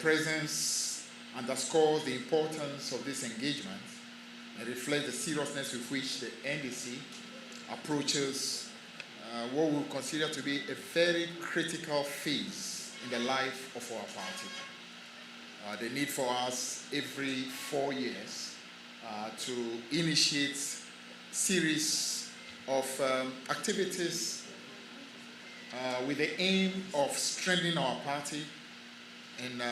presence underscores the importance of this engagement and reflects the seriousness with which the NDC approaches what we consider to be a very critical phase in the life of our party. The need for us every 4 years to initiate series of activities with the aim of strengthening our party and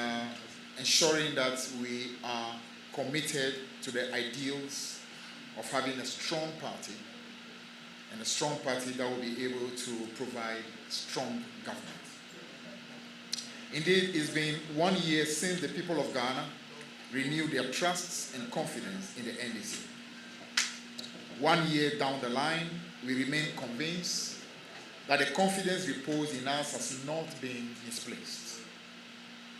ensuring that we are committed to the ideals of having a strong party, and a strong party that will be able to provide strong government. Indeed, it's been 1 year since the people of Ghana renewed their trusts and confidence in the NDC. 1 year down the line, we remain convinced that the confidence reposed in us has not been misplaced.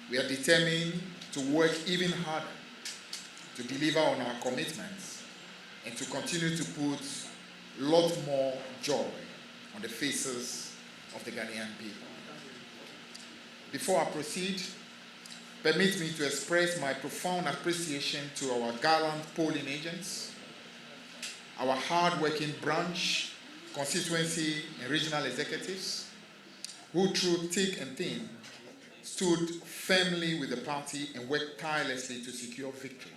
We are determined to work even harder to deliver on our commitments and to continue to put a lot more joy on the faces of the Ghanaian people. Before I proceed, permit me to express my profound appreciation to our gallant polling agents, our hard-working branch, constituency, and regional executives, who through thick and thin stood firmly with the party and worked tirelessly to secure victory.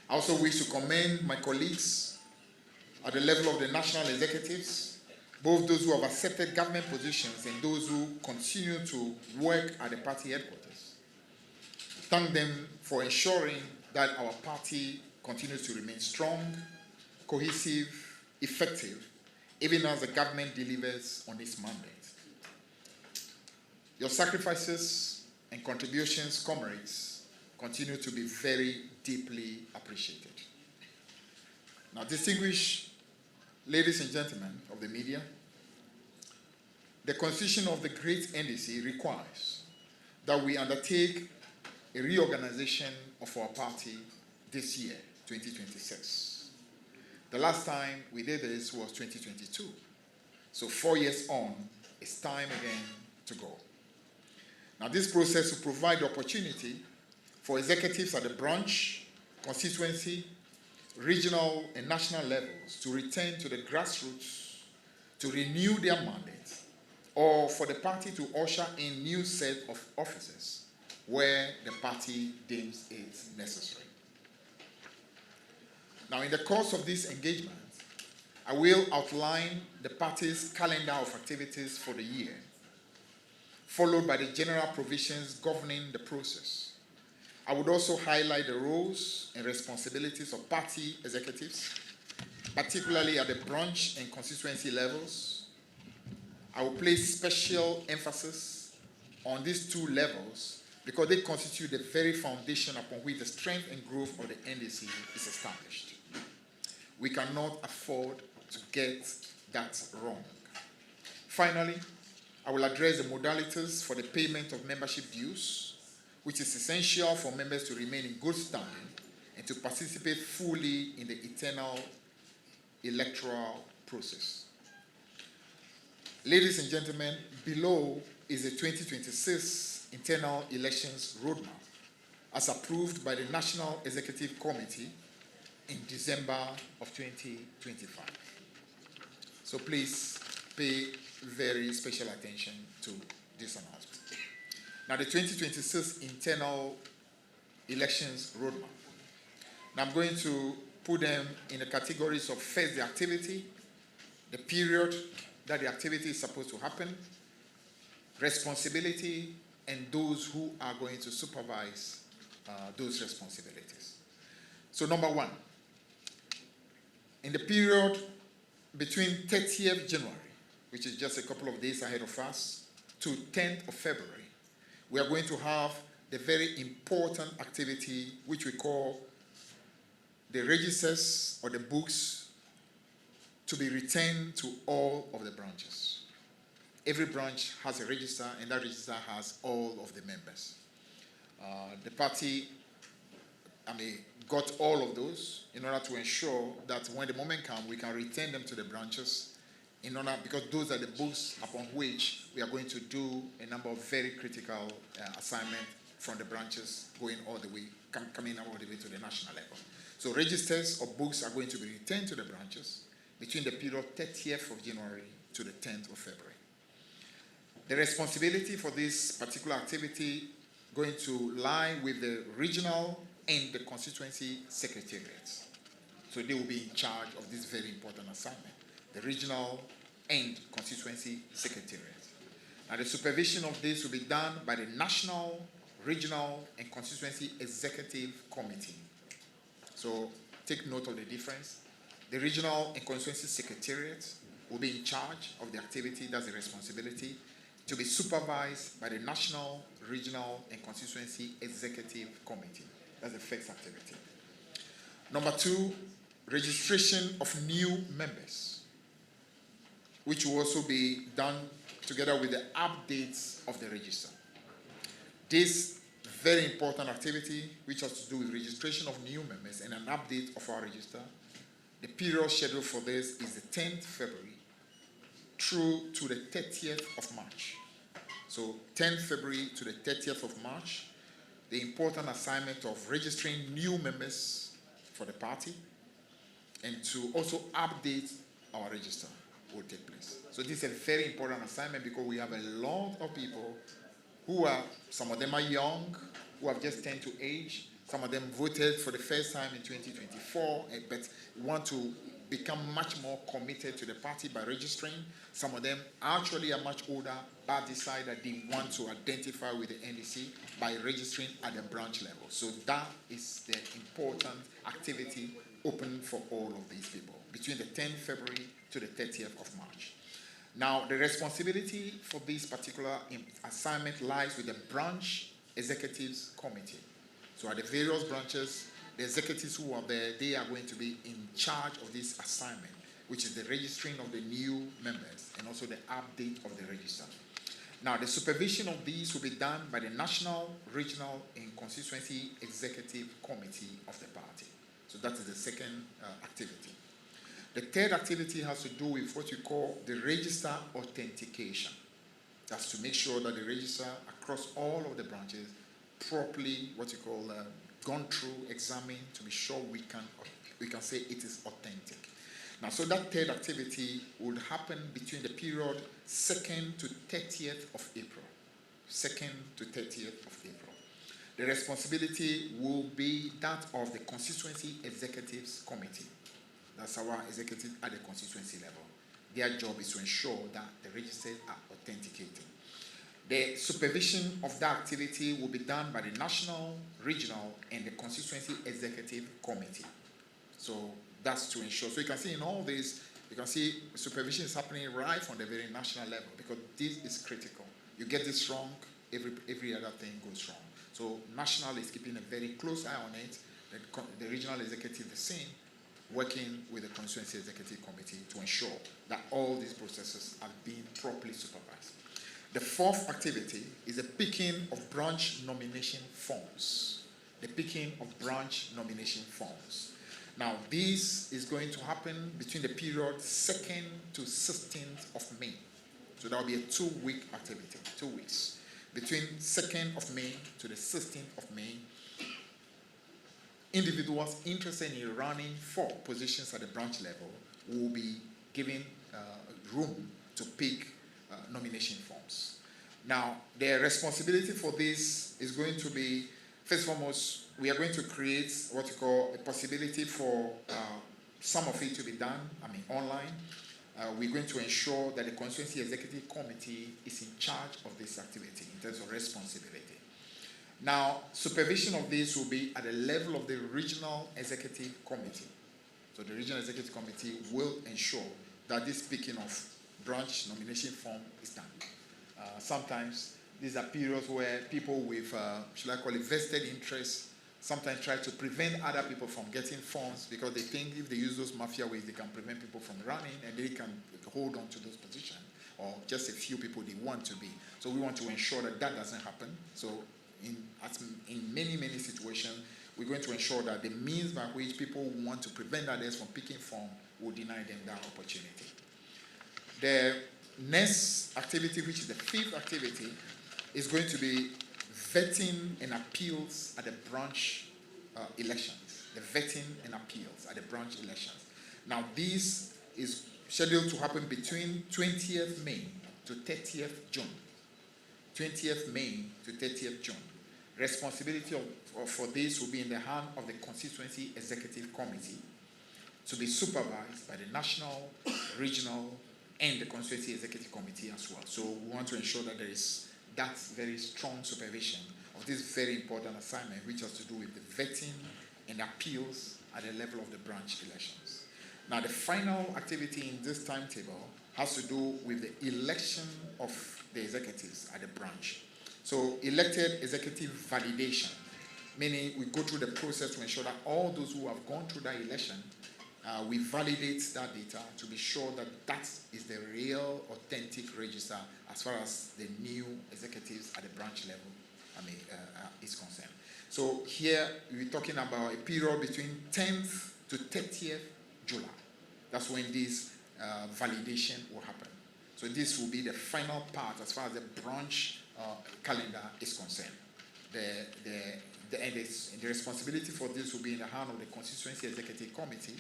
I also wish to commend my colleagues at the level of the national executives, both those who have accepted government positions and those who continue to work at the party headquarters. Thank them for ensuring that our party continues to remain strong, cohesive, effective, even as the government delivers on its mandate. Your sacrifices and contributions, comrades, continue to be very deeply appreciated. Now, distinguished ladies and gentlemen of the media, the constitution of the great NDC requires that we undertake a reorganization of our party this year, 2026. The last time we did this was 2022. So 4 years on, it's time again to go. Now, this process will provide the opportunity for executives at the branch, constituency, regional and national levels to return to the grassroots, to renew their mandate, or for the party to usher in new set of offices where the party deems it necessary. Now, in the course of this engagement, I will outline the party's calendar of activities for the year, followed by the general provisions governing the process. I would also highlight the roles and responsibilities of party executives, particularly at the branch and constituency levels. I will place special emphasis on these two levels because they constitute the very foundation upon which the strength and growth of the NDC is established. We cannot afford to get that wrong. Finally, I will address the modalities for the payment of membership dues, which is essential for members to remain in good standing and to participate fully in the eternal electoral process. Ladies and gentlemen, below is the 2026 internal elections roadmap as approved by the National Executive Committee in December of 2025. So please pay very special attention to this announcement. Now, the 2026 internal elections roadmap. Now, I'm going to put them in the categories of first, the activity, the period that the activity is supposed to happen, responsibility, and those who are going to supervise those responsibilities. So, number one, in the period between 30th January, which is just a couple of days ahead of us, to 10th of February, we are going to have the very important activity which we call the registers or the books to be returned to all of the branches. Every branch has a register, and that register has all of the members. The party, got all of those in order to ensure that when the moment comes, we can return them to the branches because those are the books upon which we are going to do a number of very critical assignments from the branches going all the way, coming all the way to the national level. So registers or books are going to be returned to the branches between the period 30th of January to the 10th of February. The responsibility for this particular activity going to lie with the regional and the constituency secretariats. So they will be in charge of this very important assignment, the regional and constituency secretariats. Now the supervision of this will be done by the national, regional, and constituency executive committee. So take note of the difference. The regional and constituency secretariats will be in charge of the activity, that's the responsibility, to be supervised by the national, regional, and constituency executive committee. That's the first activity. Number two, registration of new members, which will also be done together with the updates of the register. This very important activity, which has to do with registration of new members and an update of our register, the period scheduled for this is the 10th February through to the 30th of March. So 10th February to the 30th of March, the important assignment of registering new members for the party and to also update our register will take place. So this is a very important assignment because we have a lot of people who are, some of them are young, who have just turned to age. Some of them voted for the first time in 2024, but want to become much more committed to the party by registering. Some of them actually are much older, but decide that they want to identify with the NDC by registering at the branch level. So that is the important activity open for all of these people between the 10th February to the 30th of March. Now, the responsibility for this particular assignment lies with the branch executives committee. So at the various branches, the executives who are there, they are going to be in charge of this assignment, which is the registering of the new members and also the update of the register. Now, the supervision of these will be done by the national, regional, and constituency executive committee of the party. So that is the second activity. The third activity has to do with what we call the register authentication. That's to make sure that the register across all of the branches properly, what you call, gone through, examined, to be sure we can say it is authentic. Now, so that third activity would happen between the period 2nd to 30th of April. 2nd to 30th of April. The responsibility will be that of the Constituency Executives Committee. That's our executive at the constituency level. Their job is to ensure that the registers are authenticated. The supervision of that activity will be done by the national, regional, and the constituency executive committee. So that's to ensure. So you can see in all this, you can see supervision is happening right from the very national level because this is critical. You get this wrong, every other thing goes wrong. So national is keeping a very close eye on it. The regional executive the same, working with the constituency executive committee to ensure that all these processes are being properly supervised. The fourth activity is the picking of branch nomination forms. The picking of branch nomination forms. Now, this is going to happen between the period 2nd to 16th of May. So that will be a 2-week activity, 2 weeks. Between 2nd of May to the 16th of May, individuals interested in running for positions at the branch level will be given room to pick nomination forms. Now, the responsibility for this is going to be, first and foremost, we are going to create what we call a possibility for some of it to be done, online. We're going to ensure that the Constituency Executive Committee is in charge of this activity in terms of responsibility. Now, supervision of this will be at the level of the Regional Executive Committee. So the Regional Executive Committee will ensure that this picking of branch nomination form is done. Sometimes these are periods where people with, should I call it, vested interest, sometimes try to prevent other people from getting forms because they think if they use those mafia ways, they can prevent people from running and they can hold on to those positions, or just a few people they want to be. So we want to ensure that that doesn't happen. So in many, many situations, we're going to ensure that the means by which people want to prevent others from picking form will deny them that opportunity. The next activity, which is the fifth activity, is going to be vetting and appeals at the branch elections. The vetting and appeals at the branch elections. Now, this is scheduled to happen between 20th May to 30th June. 20th May to 30th June. Responsibility for this will be in the hand of the Constituency Executive Committee to be supervised by the National, Regional, and the Constituency Executive Committee as well. So we want to ensure that there is that very strong supervision of this very important assignment, which has to do with the vetting and appeals at the level of the branch elections. Now, the final activity in this timetable has to do with the election of the executives at the branch. So, elected executive validation, meaning we go through the process to ensure that all those who have gone through that election, we validate that data to be sure that that is the real, authentic register as far as the new executives at the branch level is concerned. So here we're talking about a period between 10th to 30th July. That's when this validation will happen. So this will be the final part as far as the branch calendar is concerned. The responsibility for this will be in the hand of the Constituency Executive Committee,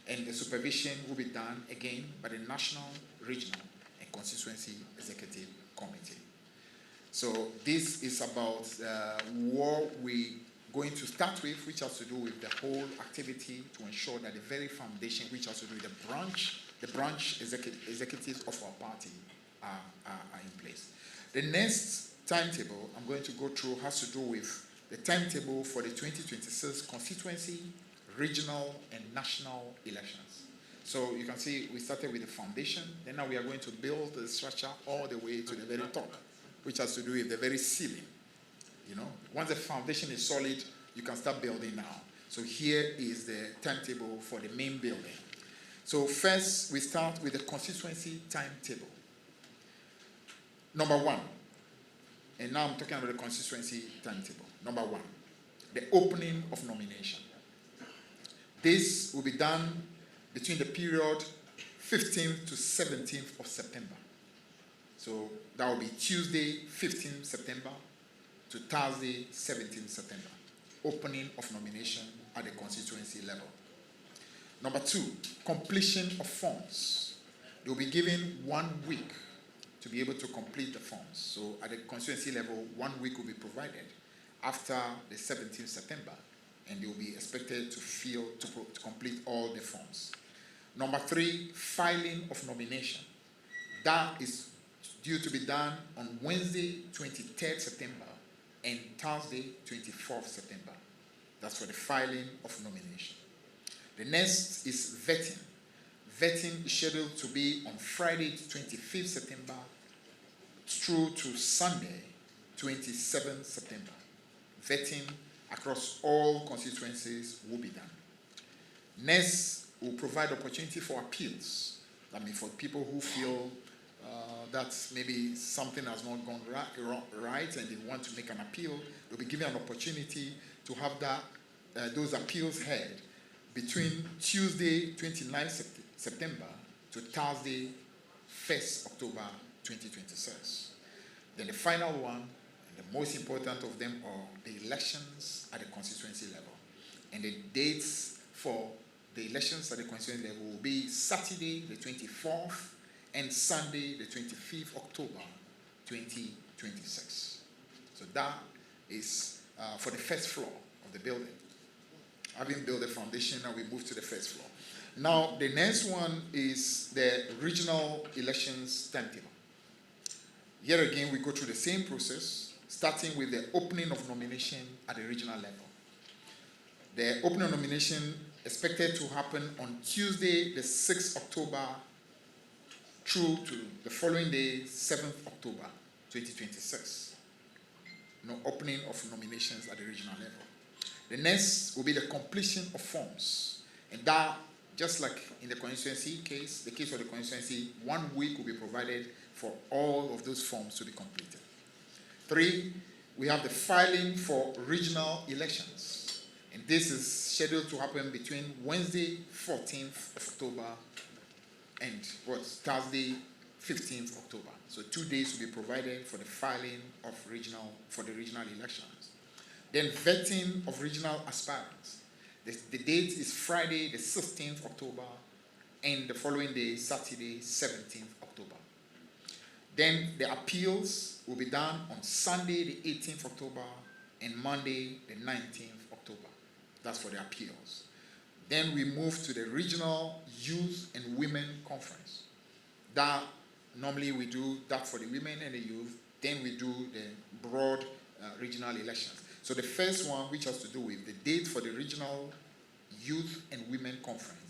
and the supervision will be done again by the National, Regional, and Constituency Executive Committee. So this is about what we're going to start with, which has to do with the whole activity to ensure that the very foundation, which has to do with the branch executives of our party are in place. The next timetable I'm going to go through has to do with the timetable for the 2026 constituency, regional, and national elections. So you can see we started with the foundation, then now we are going to build the structure all the way to the very top, which has to do with the very ceiling. You know, once the foundation is solid, you can start building now. So here is the timetable for the main building. So first, we start with the constituency timetable. Number one, and now I'm talking about the constituency timetable. Number one, the opening of nomination. This will be done between the period 15th to 17th of September. So that will be Tuesday, 15th September to Thursday, 17th September. Opening of nomination at the constituency level. Number two, completion of forms. You'll be given 1 week to be able to complete the forms. So at the constituency level, 1 week will be provided after the 17th September, and they will be expected to complete all the forms. Number three, filing of nomination. That is due to be done on Wednesday, 23rd September, and Thursday, 24th September. That's for the filing of nomination. The next is vetting. Vetting is scheduled to be on Friday, 25th September, through to Sunday, 27th September. Vetting across all constituencies will be done. Next, we'll provide opportunity for appeals. I mean, for people who feel that maybe something has not gone right and they want to make an appeal, they'll be given an opportunity to have those appeals heard between Tuesday, 29th September to Thursday, 1st October 2026. Then the final one, and the most important of them, are the elections at the constituency level. And the dates for the elections at the constituency level will be Saturday, the 24th, and Sunday, the 25th October 2026. So that is for the first floor of the building. Having built the foundation, now we move to the first floor. Now, the next one is the regional elections timetable. Here again, we go through the same process, starting with the opening of nomination at the regional level. The opening of nomination expected to happen on Tuesday, the 6th October, through to the following day, 7th October 2026. No opening of nominations at the regional level. The next will be the completion of forms. And that, just like in the constituency case, the case of the constituency, 1 week will be provided for all of those forms to be completed. Three, we have the filing for regional elections. And this is scheduled to happen between Wednesday, 14th of October and Thursday, 15th October. So 2 days will be provided for the filing of the regional elections. Then vetting of regional aspirants. The date is Friday, the 16th October, and the following day, Saturday, 17th October. Then the appeals will be done on Sunday, the 18th October, and Monday, the 19th October. That's for the appeals. Then we move to the Regional Youth and Women Conference. That normally we do that for the women and the youth. Then we do the broad regional elections. So the first one, which has to do with the date for the Regional Youth and Women Conference,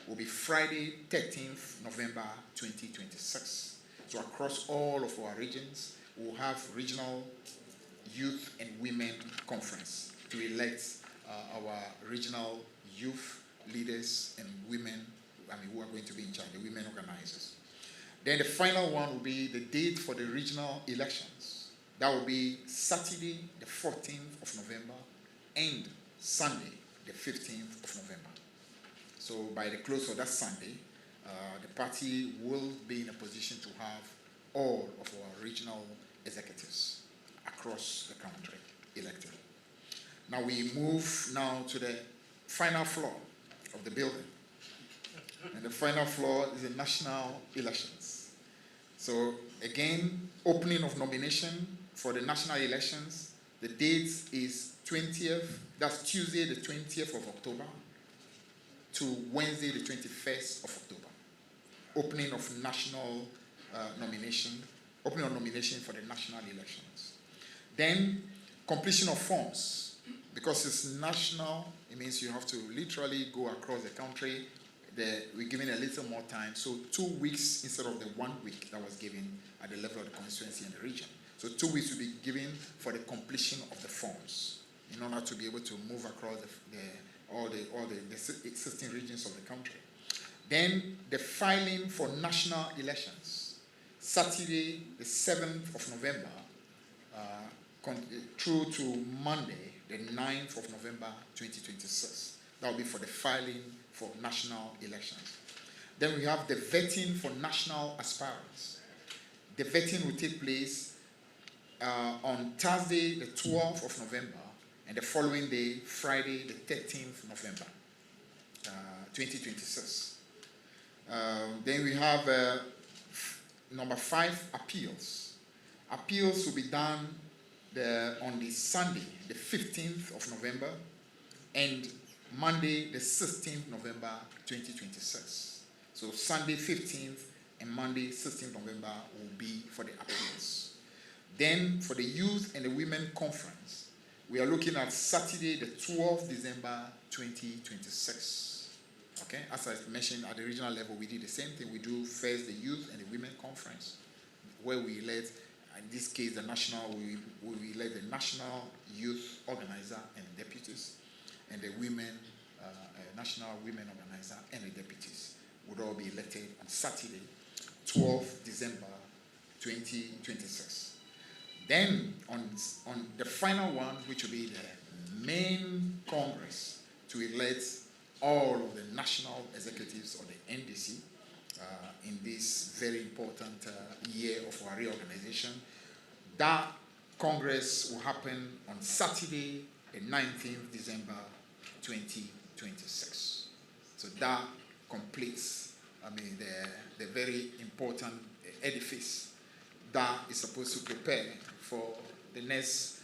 will be Friday, 13th November 2026. So across all of our regions, we'll have Regional Youth and Women Conference to elect our regional youth leaders and women, who are going to be in charge, the women organizers. Then the final one will be the date for the regional elections. That will be Saturday, the 14th of November, and Sunday, the 15th of November. So by the close of that Sunday, the party will be in a position to have all of our regional executives across the country elected. Now we move now to the final floor of the building. And the final floor is the national elections. So again, opening of nomination for the national elections. The date is 20th, that's Tuesday the 20th of October to Wednesday the 21st of October. Opening of national nomination for the national elections. Then completion of forms. Because it's national, it means you have to literally go across the country. We're giving a little more time, so 2 weeks instead of the 1 week that was given at the level of the constituency and the region. So 2 weeks will be given for the completion of the forms in order to be able to move across all the 16 regions of the country. Then the filing for national elections, Saturday the 7th of November through to Monday the 9th of November 2026. That will be for the filing for national elections. Then we have the vetting for national aspirants. The vetting will take place on Thursday, the 12th of November, and the following day, Friday, the 13th November, 2026. Then we have number 5, appeals. Appeals will be done on the Sunday, the 15th of November, and Monday, the 16th November, 2026. So Sunday, 15th, and Monday, 16th November will be for the appeals. Then for the Youth and the Women Conference, we are looking at Saturday, the 12th December, 2026. Okay, as I mentioned, at the regional level, we did the same thing. We do first the Youth and the Women Conference, where we elect, in this case, we elect the National Youth Organizer and deputies, and the National Women Organizer and the deputies would all be elected on Saturday, 12th December 2026. Then on the final one, which will be the main Congress to elect all of the national executives of the NDC in this very important year of our reorganization. That Congress will happen on Saturday, the 19th December 2026. So that completes, the very important edifice that is supposed to prepare for the next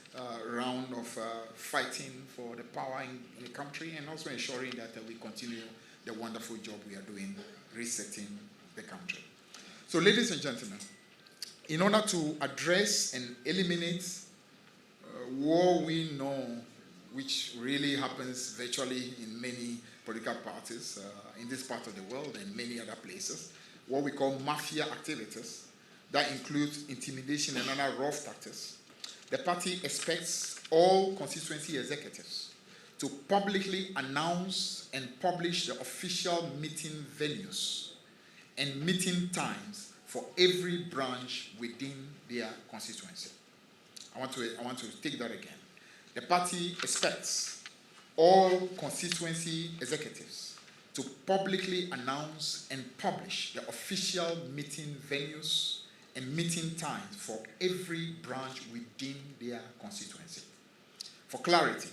round of fighting for the power in the country, and also ensuring that we continue the wonderful job we are doing resetting the country. So, ladies and gentlemen, in order to address and eliminate what we know, which really happens virtually in many political parties in this part of the world and many other places, what we call mafia activities, that includes intimidation and other rough tactics, the party expects all constituency executives to publicly announce and publish the official meeting venues and meeting times for every branch within their constituency. I want to take that again. The party expects all constituency executives to to publicly announce and publish the official meeting venues and meeting times for every branch within their constituency. For clarity,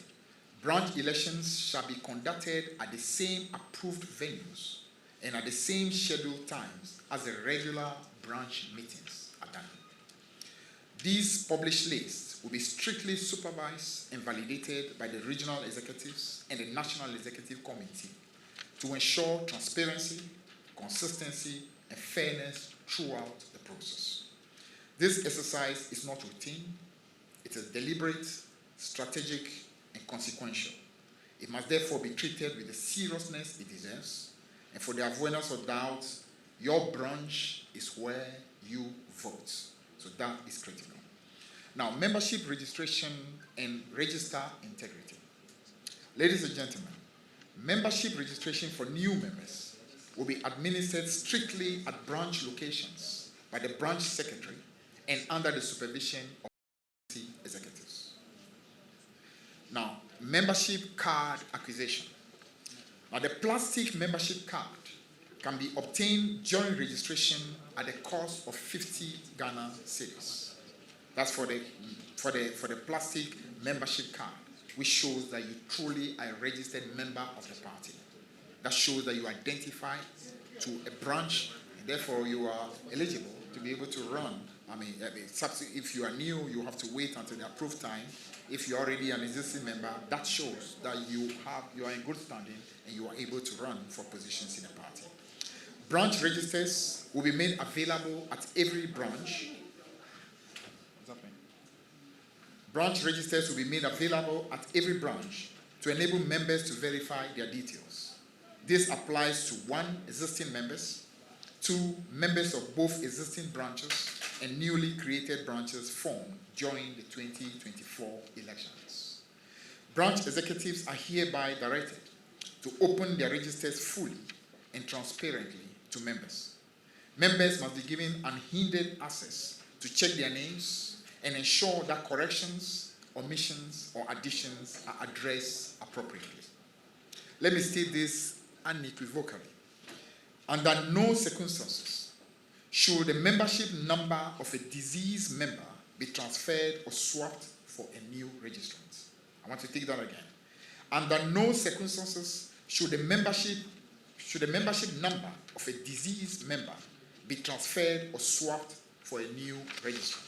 branch elections shall be conducted at the same approved venues and at the same scheduled times as the regular branch meetings are done. These published lists will be strictly supervised and validated by the regional executives and the National Executive Committee to ensure transparency, consistency, and fairness throughout the process. This exercise is not routine. It is deliberate, strategic, and consequential. It must therefore be treated with the seriousness it deserves, and for the avoidance of doubt, your branch is where you vote. So that is critical. Now, membership registration and register integrity. Ladies and gentlemen, membership registration for new members will be administered strictly at branch locations by the branch secretary and under the supervision of executives. Now, membership card acquisition. Now, the plastic membership card can be obtained during registration at the cost of 50 Ghana cedis. That's for the plastic membership card, which shows that you truly are a registered member of the party. That shows that you identify to a branch, and therefore you are eligible to be able to run. If you are new, you have to wait until the approved time. If you're already an existing member, that shows that you are in good standing and you are able to run for positions in the party. Branch registers will be made available at every branch. Branch registers will be made available at every branch to enable members to verify their details. This applies to 1, existing members, 2, members of both existing branches, and newly created branches formed during the 2024 elections. Branch executives are hereby directed to open their registers fully and transparently to members. Members must be given unhindered access to check their names and ensure that corrections, omissions, or additions are addressed appropriately. Let me state this unequivocally. Under no circumstances should the membership number of a deceased member be transferred or swapped for a new registrant. I want to take that again. Under no circumstances should the membership number of a deceased member be transferred or swapped for a new registrant.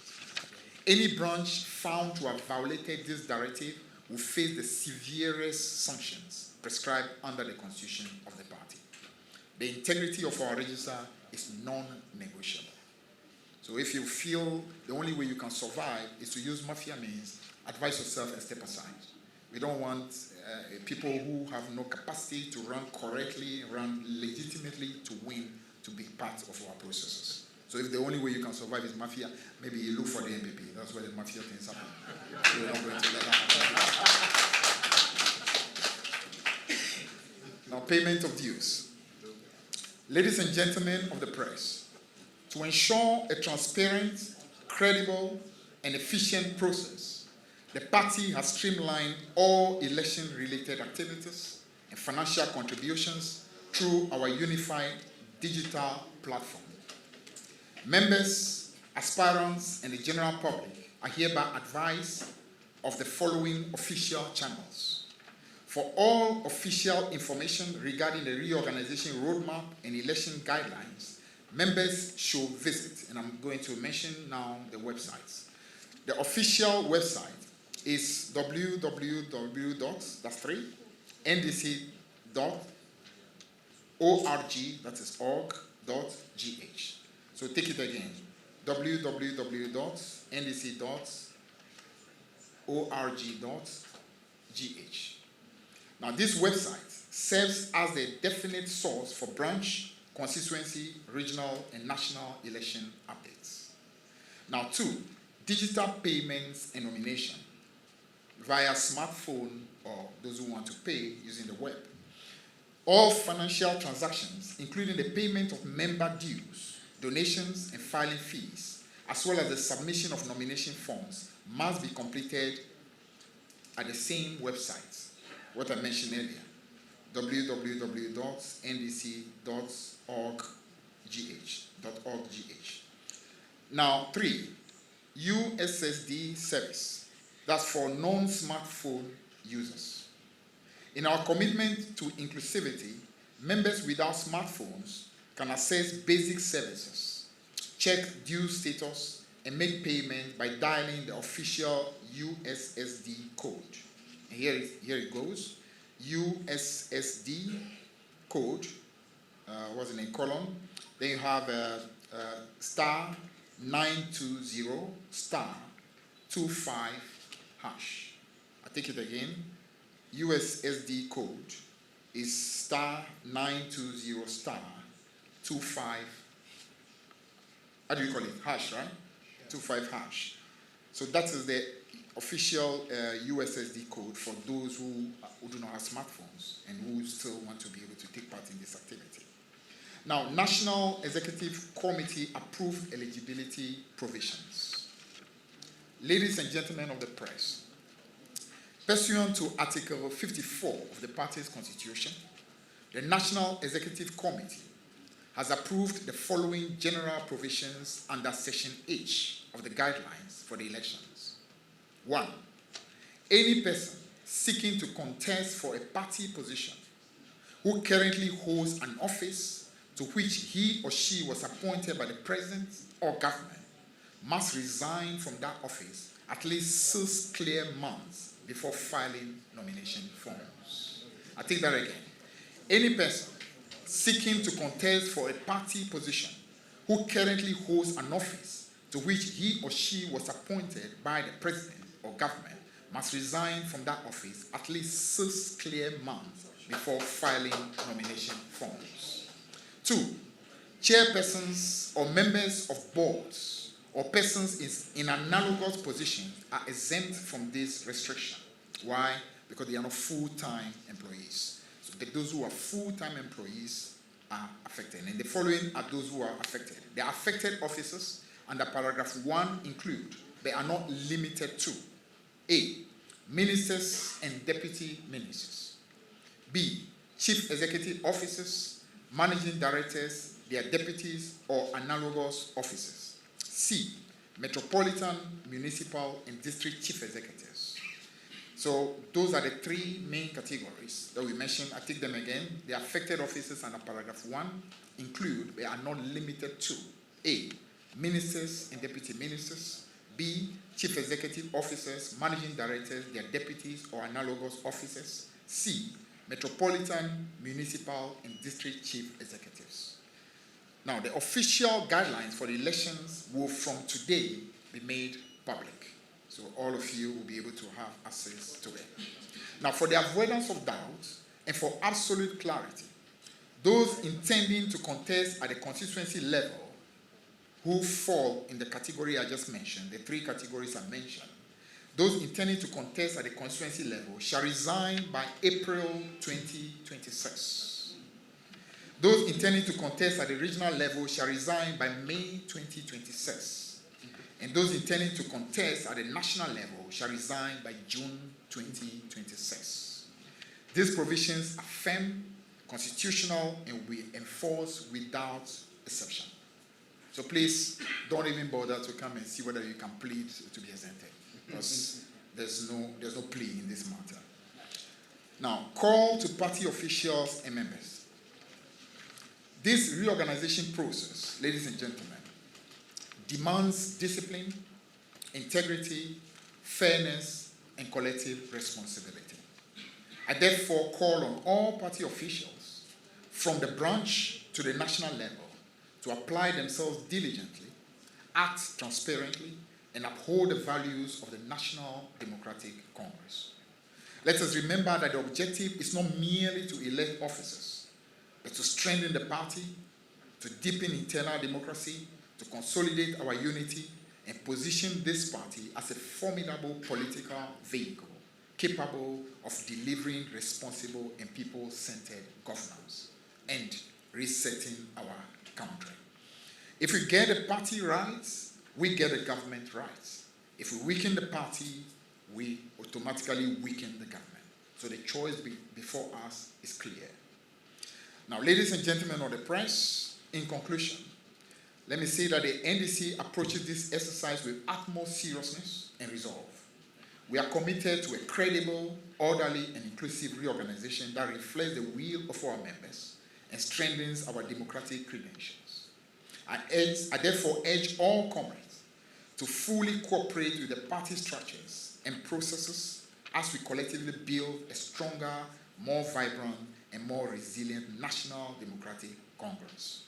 Any branch found to have violated this directive will face the severest sanctions prescribed under the constitution of the party. The integrity of our register is non-negotiable. So if you feel the only way you can survive is to use mafia means, advise yourself and step aside. We don't want people who have no capacity to run correctly, run legitimately to win, to be part of our processes. So if the only way you can survive is mafia, maybe you look for the MPP. That's where the mafia things happen. We're not going to let that happen. Now, payment of dues. Ladies and gentlemen of the press, to ensure a transparent, credible, and efficient process, the party has streamlined all election-related activities and financial contributions through our unified digital platform. Members, aspirants, and the general public are hereby advised of the following official channels. For all official information regarding the reorganization roadmap and election guidelines, members should visit, and I'm going to mention now the websites. The official website is www.ndc.org, that is org.gh. So take it again, www.ndc.org.gh. Now this website serves as the definite source for branch, constituency, regional, and national election updates. Now 2, digital payments and nomination via smartphone or those who want to pay using the web. All financial transactions, including the payment of member dues, donations, and filing fees, as well as the submission of nomination forms, must be completed at the same website, what I mentioned earlier. www.ndc.org.gh. Now, 3, USSD service. That's for non-smartphone users. In our commitment to inclusivity, members without smartphones can access basic services, check due status, and make payment by dialing the official USSD code. And here it goes. USSD code, what's the name, column. Then you have star 920 star 25 hash. I take it again. USSD code is star 920 star 25. How do you call it? Hash, right? Yeah. 25 hash. So that is the official USSD code for those who do not have smartphones and who still want to be able to take part in this activity. Now, National Executive Committee approved eligibility provisions. Ladies and gentlemen of the press, pursuant to Article 54 of the party's constitution, the National Executive Committee has approved the following general provisions under Section H of the guidelines for the elections. 1. Any person seeking to contest for a party position who currently holds an office to which he or she was appointed by the president or government must resign from that office at least 6 clear months before filing nomination forms. I take that again. Any person seeking to contest for a party position who currently holds an office to which he or she was appointed by the president or government must resign from that office at least 6 clear months before filing nomination forms. 2. Chairpersons or members of boards or persons in analogous positions are exempt from this restriction. Why? Because they are not full-time employees. So those who are full-time employees are affected. And the following are those who are affected. The affected officers under paragraph 1 include, they are not limited to: A, ministers and deputy ministers; B, chief executive officers, managing directors, their deputies, or analogous officers; C, metropolitan, municipal, and district chief executives. So those are the 3 main categories that we mentioned. I take them again. The affected officers under paragraph 1 include, they are not limited to: A, ministers and deputy ministers; B, chief executive officers, managing directors, their deputies, or analogous officers; C, metropolitan, municipal, and district chief executives. Now, the official guidelines for the elections will from today be made public. So all of you will be able to have access to it. Now, for the avoidance of doubt and for absolute clarity, those intending to contest at the constituency level who fall in the category I just mentioned, the 3 categories I mentioned, those intending to contest at the constituency level shall resign by April 2026. Those intending to contest at the regional level shall resign by May 2026. And those intending to contest at the national level shall resign by June 2026. These provisions are firm, constitutional, and will be enforced without exception. So please don't even bother to come and see whether you can plead to be exempted, because there's no plea in this matter. Now, call to party officials and members. This reorganization process, ladies and gentlemen, demands discipline, integrity, fairness, and collective responsibility. I therefore call on all party officials, from the branch to the national level, to apply themselves diligently, act transparently, and uphold the values of the National Democratic Congress. Let us remember that the objective is not merely to elect officers, but to strengthen the party, to deepen internal democracy, to consolidate our unity, and position this party as a formidable political vehicle capable of delivering responsible and people-centered governance and resetting our country. If we get the party right, we get the government right. If we weaken the party, we automatically weaken the government. So the choice before us is clear. Now, ladies and gentlemen of the press, in conclusion, let me say that the NDC approaches this exercise with utmost seriousness and resolve. We are committed to a credible, orderly, and inclusive reorganization that reflects the will of our members and strengthens our democratic credentials. I therefore urge all comrades to fully cooperate with the party structures and processes as we collectively build a stronger, more vibrant, and more resilient National Democratic Congress.